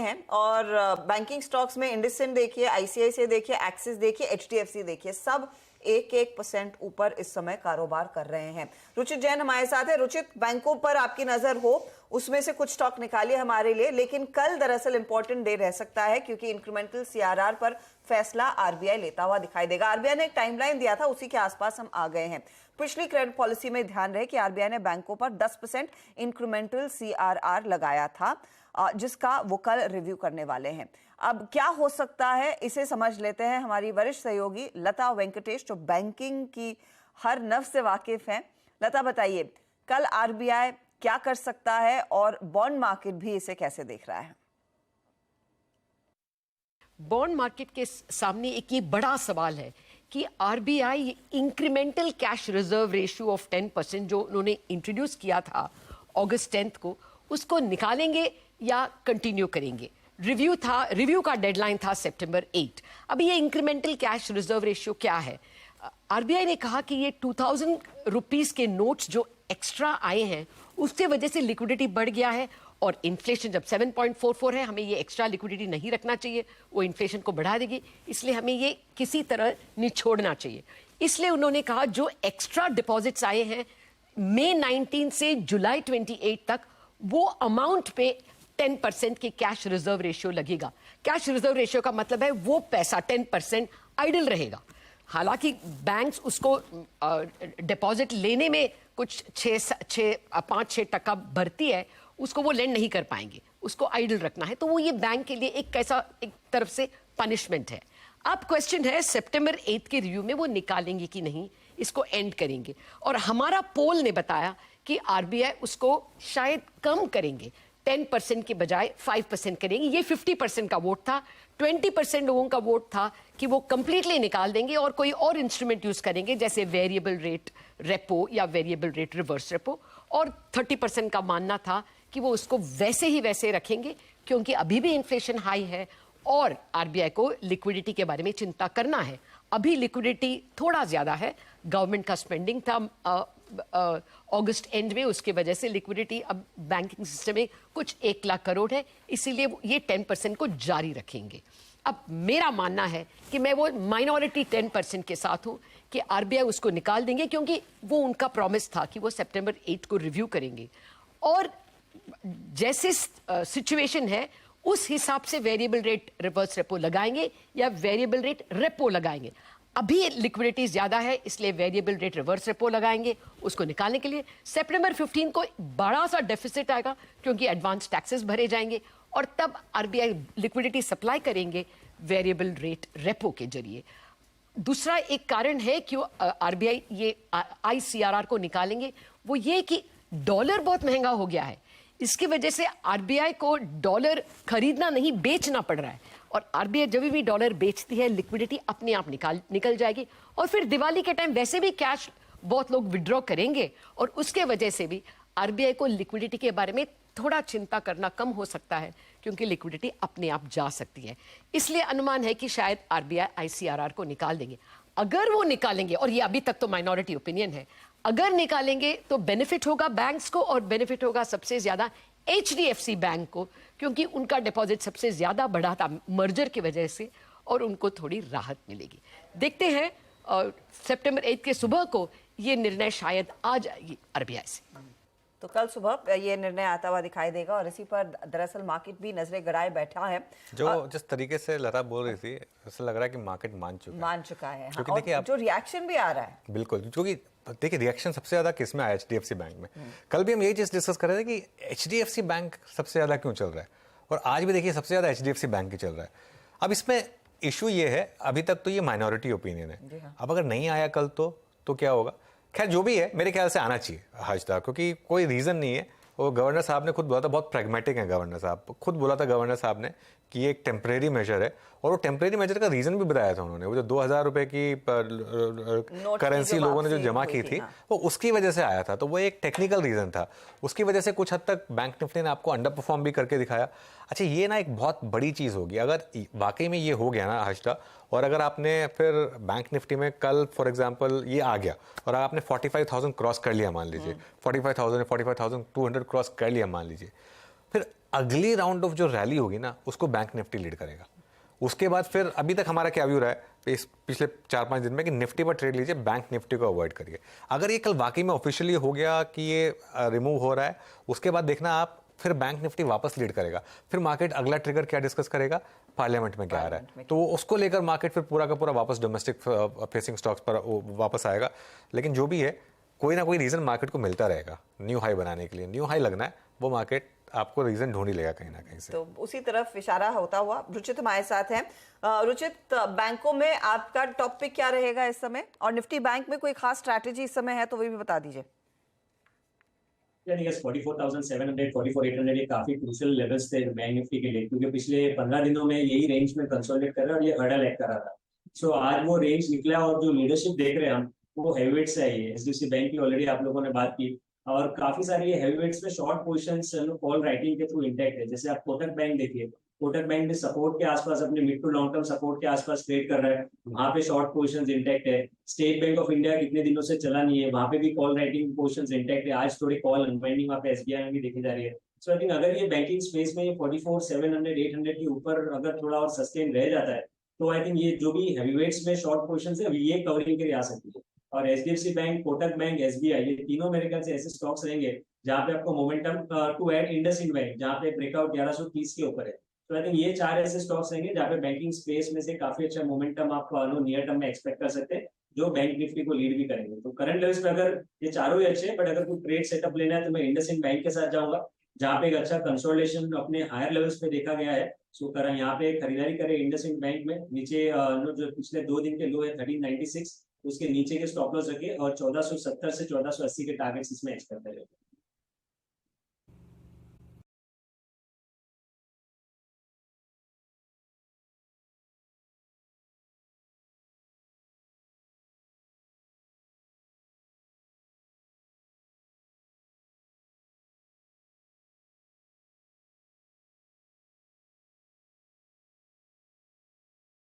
हैं और banking stocks में इंडसइंड देखिए, आईसीआईसीआई देखिए, एक्सिस देखिए, एचडीएफसी देखिए, सब 1% ऊपर इस समय कारोबार कर रहे हैं। रुचित जैन हमारे साथ है। रुचित, बैंकों पर आपकी नजर हो, उसमें से कुछ स्टॉक निकालिए हमारे लिए, लेकिन कल दरअसल इंपॉर्टेंट डे रह सकता है क्योंकि इंक्रीमेंटल सीआरआर पर फैसला आरबीआई लेता हुआ दिखाई देगा। आरबीआई ने एक टाइमलाइन दिया था, उसी के आसपास हम आ गए हैं। पिछली क्रेडिट पॉलिसी में ध्यान रहे कि आरबीआई ने बैंकों पर 10% इंक्रीमेंटल सीआरआर लगाया था, जिसका वो कल रिव्यू करने वाले हैं। अब क्या हो सकता है, इसे समझ लेते हैं हमारी वरिष्ठ सहयोगी लता वेंकटेश, जो बैंकिंग की हर नव से वाकिफ हैं। लता, बताइए कल आरबीआई क्या कर सकता है और बॉन्ड मार्केट भी इसे कैसे देख रहा है? बॉन्ड मार्केट के सामने एक ये बड़ा सवाल है कि RBI incremental cash reserve ratio of 10% जो उन्होंने इंट्रोड्यूस किया था अगस्त 10 को, उसको निकालेंगे या कंटिन्यू करेंगे। रिव्यू का डेडलाइन था सितंबर 8। अभी ये इंक्रीमेंटल कैश रिजर्व रेशियो क्या है? आरबीआई ने कहा कि ये 2000 रुपीस के नोट्स जो एक्स्ट्रा आए हैं उसके वजह से लिक्विडिटी बढ़ गया है और इन्फ्लेशन जब 7.44 है, हमें ये एक्स्ट्रा लिक्विडिटी नहीं रखना चाहिए, वो इन्फ्लेशन को बढ़ा देगी, इसलिए हमें ये किसी तरह निछोड़ना चाहिए। इसलिए उन्होंने कहा जो एक्स्ट्रा डिपॉजिट्स आए हैं मई 19 से जुलाई 28 तक, वो अमाउंट पे 10% के कैश रिजर्व रेशियो लगेगा। कैश रिजर्व रेशियो का मतलब है वो पैसा 10% आइडल रहेगा। हालांकि बैंक्स उसको डिपॉजिट लेने में कुछ 5-6% भरती है, उसको वो लेंड नहीं कर पाएंगे, उसको आइडल रखना है, तो वो ये बैंक के लिए एक तरफ से पनिशमेंट है। अब क्वेश्चन है सितंबर 8 के रिव्यू में वो निकालेंगे कि नहीं, इसको एंड करेंगे। और हमारा पोल ने बताया कि आरबीआई उसको शायद कम करेंगे, 10% के बजाय 5% करेंगे। ये 50% का वोट था। 20% लोगों का वोट था कि वो कंप्लीटली निकाल देंगे और कोई और इंस्ट्रूमेंट यूज करेंगे, जैसे वेरिएबल रेट रेपो या वेरिएबल रेट रिवर्स रेपो। और 30% का मानना था कि वो उसको वैसे ही वैसे रखेंगे क्योंकि अभी भी इन्फ्लेशन हाई है और आरबीआई को लिक्विडिटी के बारे में चिंता करना है। अभी लिक्विडिटी थोड़ा ज्यादा है, गवर्नमेंट का स्पेंडिंग था अगस्त एंड में, उसके वजह से लिक्विडिटी अब बैंकिंग सिस्टम में कुछ 1 लाख करोड़ है, इसीलिए ये 10% को जारी रखेंगे। अब मेरा मानना है कि मैं वो माइनॉरिटी 10% के साथ हूं कि आरबीआई उसको निकाल देंगे क्योंकि वो उनका प्रॉमिस था कि वो सितंबर 8 को रिव्यू करेंगे और जैसे सिचुएशन है उस हिसाब से वेरिएबल रेट रिवर्स रेपो लगाएंगे या वेरिएबल रेट रेपो लगाएंगे। अभी लिक्विडिटी ज्यादा है इसलिए वेरिएबल रेट रिवर्स रेपो लगाएंगे उसको निकालने के लिए। सितंबर 15 को बड़ा सा डेफिसिट आएगा क्योंकि एडवांस टैक्सेस भरे जाएंगे और तब आरबीआई लिक्विडिटी सप्लाई करेंगे वेरिएबल रेट रेपो के जरिए। दूसरा एक कारण है कि आरबीआई ये आईसीआरआर को निकालेंगे, वो ये कि डॉलर बहुत महंगा हो गया है, इसकी वजह से आरबीआई को डॉलर खरीदना नहीं बेचना पड़ रहा है और आरबीआई जब भी डॉलर बेचती है लिक्विडिटी अपने आप निकल जाएगी और फिर दिवाली के टाइम वैसे भी कैश बहुत लोग विड्रॉ करेंगे और उसके वजह से भी आरबीआई को लिक्विडिटी के बारे में थोड़ा चिंता करना कम हो सकता है क्योंकि लिक्विडिटी अपने आप जा सकती है। इसलिए अनुमान है कि शायद आरबीआई आईसीआरआर को निकाल देंगे। अगर वो निकालेंगे, और ये अभी तक तो माइनॉरिटी ओपिनियन है, अगर निकालेंगे तो बेनिफिट होगा बैंक्स को और बेनिफिट होगा सबसे ज्यादा एचडीएफसी बैंक को क्योंकि उनका डिपॉजिट सबसे ज्यादा बढ़ा था मर्जर की वजह से और उनको थोड़ी राहत मिलेगी। देखते हैं सितंबर 8 के सुबह को ये निर्णय शायद आ जाएगी आरबीआई से। तो कल सुबह ये निर्णय आता हुआ दिखाई देगा और इसी पर दरअसल मार्केट भी नजरें गड़ाए बैठा है। जो जिस तरीके से लता बोल रही थी ऐसा लग रहा है कि मार्केट मान चुका है। क्योंकि देखिए जो रिएक्शन भी आ रहा है, बिल्कुल, क्योंकि देखिए रिएक्शन सबसे ज्यादा किस में आया? एचडीएफसी बैंक में। कल भी हम यही चीज डिस्कस कर रहे थे कि एचडीएफसी बैंक सबसे ज्यादा क्यों चल रहा है और आज भी देखिए सबसे ज्यादा एचडीएफसी बैंक ही चल रहा है। अब इसमें इशू ये है, अभी तक तो ये माइनॉरिटी ओपिनियन है, अब अगर नहीं आया कल तो क्या होगा? खैर जो भी है मेरे ख्याल से आना चाहिए आज तक, क्योंकि कोई रीजन नहीं है। और गवर्नर साहब ने खुद बोला था, बहुत प्रैग्मेटिक है गवर्नर साहब, खुद बोला था गवर्नर साहब ने कि ये एक टेम्परेरी मेजर है और वो टेम्परेरी मेजर का रीजन भी बताया था उन्होंने। वो जो 2000 रुपए की करेंसी लोगों ने जो जमा की थी वो उसकी वजह से आया था, तो वो एक टेक्निकल रीजन था। उसकी वजह से कुछ हद तक बैंक निफ्टी ने आपको अंडर परफॉर्म भी करके दिखाया। अच्छा, ये ना एक बहुत बड़ी चीज होगी अगर वाकई में ये हो गया ना आज तक, और अगर आपने फिर बैंक निफ्टी में कल फॉर एग्जांपल ये आ गया और आपने 45,000 क्रॉस कर लिया मान लीजिए, 45,000 45,200 क्रॉस कर लिया मान लीजिए, फिर अगली राउंड ऑफ जो रैली होगी ना, उसको बैंक निफ्टी लीड करेगा। उसके बाद फिर अभी तक हमारा क्या व्यू रहा है इस पिछले 4-5 दिन में कि निफ्टी पर ट्रेड लीजिए, बैंक निफ्टी को अवॉइड करिए। अगर ये कल वाकई में ऑफिशियली हो गया कि ये रिमूव हो रहा है, उसके बाद देखना आप फिर बैंक निफ्टी वापस लीड करेगा। फिर मार्केट अगला ट्रिगर क्या डिस्कस करेगा, पार्लियामेंट में क्या आ रहा है, तो उसको लेकर मार्केट फिर पूरा का पूरा वापस डोमेस्टिक फेसिंग स्टॉक्स पर वापस आएगा। लेकिन जो भी है, कोई ना कोई रीजन मार्केट को मिलता रहेगा न्यू हाई बनाने के लिए। न्यू हाई लगना है, वो मार्केट आपको रीजन ढूंढ ही लेगा कहीं ना कहीं से। तो उसी तरफ इशारा होता हुआ रुचित हमारे साथ हैं। रुचित, बैंकों में आपका टॉप पिक क्या रहेगा इस समय, और निफ्टी बैंक में कोई खास स्ट्रैटेजी इस समय है तो वो भी बता दीजिए। यानी 44,700 44,800 ये काफी क्रूशियल लेवल्स थे बैंक निफ्टी के लिए, क्योंकि पिछले 15 दिनों में यही रेंज में कंसोलिडेट कर रहा है और ये हर्डल एक्ट कर रहा था। सो आज वो रेंज निकला और जो लीडरशिप देख रहे हैं हम, वो हैवीवेट से आई है। एचडीएफसी बैंक की ऑलरेडी आप लोगों ने बात की, और काफी सारी ये हैवीवेट्स में शॉर्ट पोजीशंस कॉल राइटिंग के थ्रू इंटैक्ट है। जैसे आप कोटक बैंक देखिए, कोटक बैंक भी सपोर्ट के आसपास, अपने mid to long term support के आसपास ट्रेड कर रहा है, वहां पे शॉर्ट पोजीशंस इंटैक्ट है। स्टेट बैंक ऑफ इंडिया कितने दिनों से चला नहीं है, वहां पे भी कॉल राइटिंग पोजीशंस इंटैक्ट है। आज थोड़ी कॉल अनवाइंडिंग वहां पे एसबीआई में भी देखी जा रही है। सो आई थिंक अगर ये बैंकिंग स्पेस में ये 44,700 800 के ऊपर अगर थोड़ा और सस्टेन रह जाता है, तो आई थिंक ये जो भी हैवीवेट्स में शॉर्ट पोजीशंस है, ये कवरिंग के लिए आ सकती है। और HDFC bank, Kotak bank, SBI, ये तीनों मेरे ख्याल से ऐसे स्टॉक्स रहेंगे जहां पे आपको momentum to add IndusInd bank, जहां पे ब्रेकआउट 1130 के ऊपर है। तो आई थिंक ये 4 ऐसे स्टॉक्स रहेंगे जहां पे बैंकिंग स्पेस में से काफी अच्छा मोमेंटम आप नियर टर्म में एक्सपेक्ट कर सकते हैं, जो बैंक निफ्टी को लीड भी करेंगे। तो करंट लेवल्स पे अगर ये चारों ही अच्छे हैं, बट अगर कोई ट्रेड सेटअप लेना है तो मैं इंडसइंड बैंक के साथ जाऊंगा, जहाँ पे एक अच्छा कंसोलिडेशन अपने हायर लेवल्स पे देखा गया है। सो करें यहाँ पे खरीदारी करें इंडसइंड बैंक में। नीचे जो पिछले 2 दिन के लो है 1396, उसके नीचे के स्टॉप लॉस रखिए और 1470 से 1480 के टारगेट्स इसमें एक्सपेक्ट करें।